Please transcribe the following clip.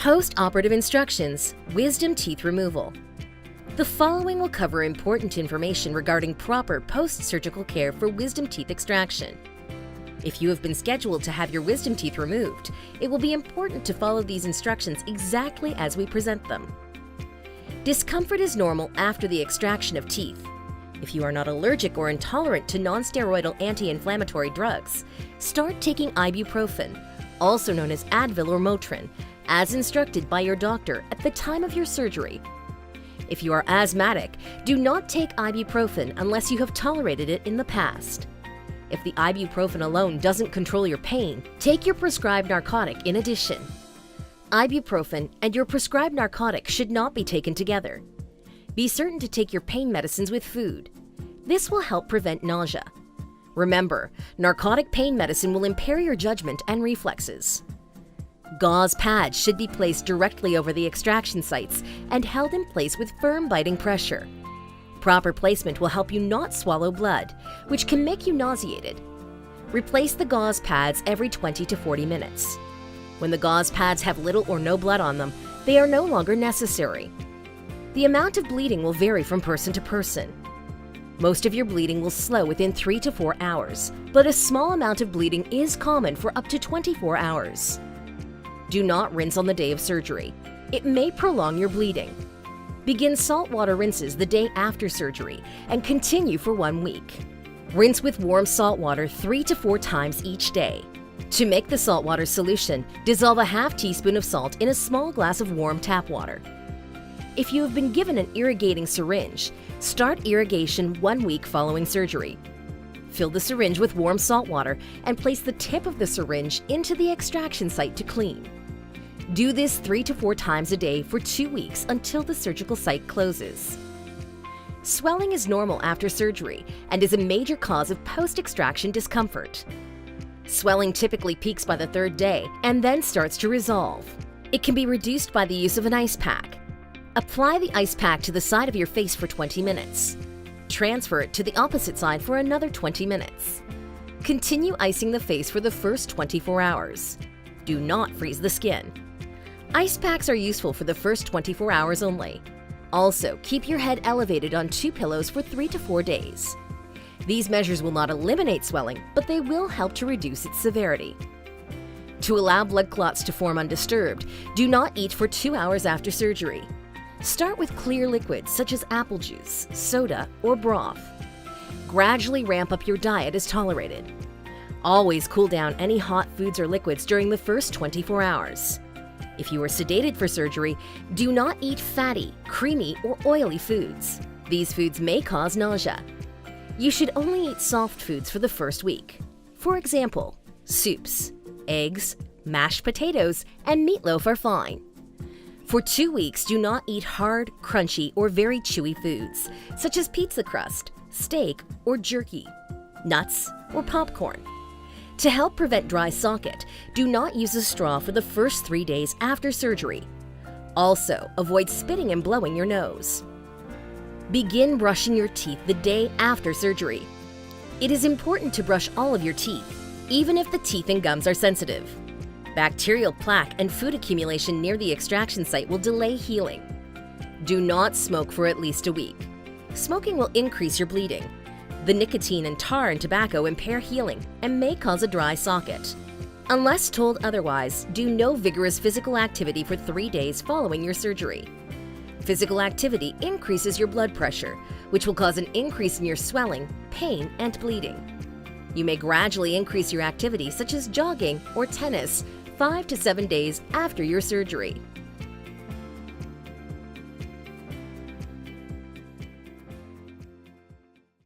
Post-operative instructions, wisdom teeth removal. The following will cover important information regarding proper post-surgical care for wisdom teeth extraction. If you have been scheduled to have your wisdom teeth removed, it will be important to follow these instructions exactly as we present them. Discomfort is normal after the extraction of teeth. If you are not allergic or intolerant to non-steroidal anti-inflammatory drugs, start taking ibuprofen, also known as Advil or Motrin, as instructed by your doctor at the time of your surgery. If you are asthmatic, do not take ibuprofen unless you have tolerated it in the past. If the ibuprofen alone doesn't control your pain, take your prescribed narcotic in addition. Ibuprofen and your prescribed narcotic should not be taken together. Be certain to take your pain medicines with food. This will help prevent nausea. Remember, narcotic pain medicine will impair your judgment and reflexes. Gauze pads should be placed directly over the extraction sites and held in place with firm biting pressure. Proper placement will help you not swallow blood, which can make you nauseated. Replace the gauze pads every 20 to 40 minutes. When the gauze pads have little or no blood on them, they are no longer necessary. The amount of bleeding will vary from person to person. Most of your bleeding will slow within 3 to 4 hours, but a small amount of bleeding is common for up to 24 hours. Do not rinse on the day of surgery. It may prolong your bleeding. Begin saltwater rinses the day after surgery and continue for 1 week. Rinse with warm salt water 3 to 4 times each day. To make the saltwater solution, dissolve a half teaspoon of salt in a small glass of warm tap water. If you have been given an irrigating syringe, start irrigation 1 week following surgery. Fill the syringe with warm salt water and place the tip of the syringe into the extraction site to clean. Do this 3 to 4 times a day for 2 weeks until the surgical site closes. Swelling is normal after surgery and is a major cause of post-extraction discomfort. Swelling typically peaks by the 3rd day and then starts to resolve. It can be reduced by the use of an ice pack. Apply the ice pack to the side of your face for 20 minutes. Transfer it to the opposite side for another 20 minutes. Continue icing the face for the first 24 hours. Do not freeze the skin. Ice packs are useful for the first 24 hours only. Also, keep your head elevated on 2 pillows for 3 to 4 days. These measures will not eliminate swelling, but they will help to reduce its severity. To allow blood clots to form undisturbed, do not eat for 2 hours after surgery. Start with clear liquids such as apple juice, soda, or broth. Gradually ramp up your diet as tolerated. Always cool down any hot foods or liquids during the first 24 hours. If you are sedated for surgery, do not eat fatty, creamy, or oily foods. These foods may cause nausea. You should only eat soft foods for the first week. For example, soups, eggs, mashed potatoes, and meatloaf are fine. For 2 weeks, do not eat hard, crunchy, or very chewy foods, such as pizza crust, steak, or jerky, nuts, or popcorn. To help prevent dry socket, do not use a straw for the first 3 days after surgery. Also, avoid spitting and blowing your nose. Begin brushing your teeth the day after surgery. It is important to brush all of your teeth, even if the teeth and gums are sensitive. Bacterial plaque and food accumulation near the extraction site will delay healing. Do not smoke for at least a week. Smoking will increase your bleeding. The nicotine and tar in tobacco impair healing and may cause a dry socket. Unless told otherwise, do no vigorous physical activity for 3 days following your surgery. Physical activity increases your blood pressure, which will cause an increase in your swelling, pain, and bleeding. You may gradually increase your activity such as jogging or tennis 5 to 7 days after your surgery.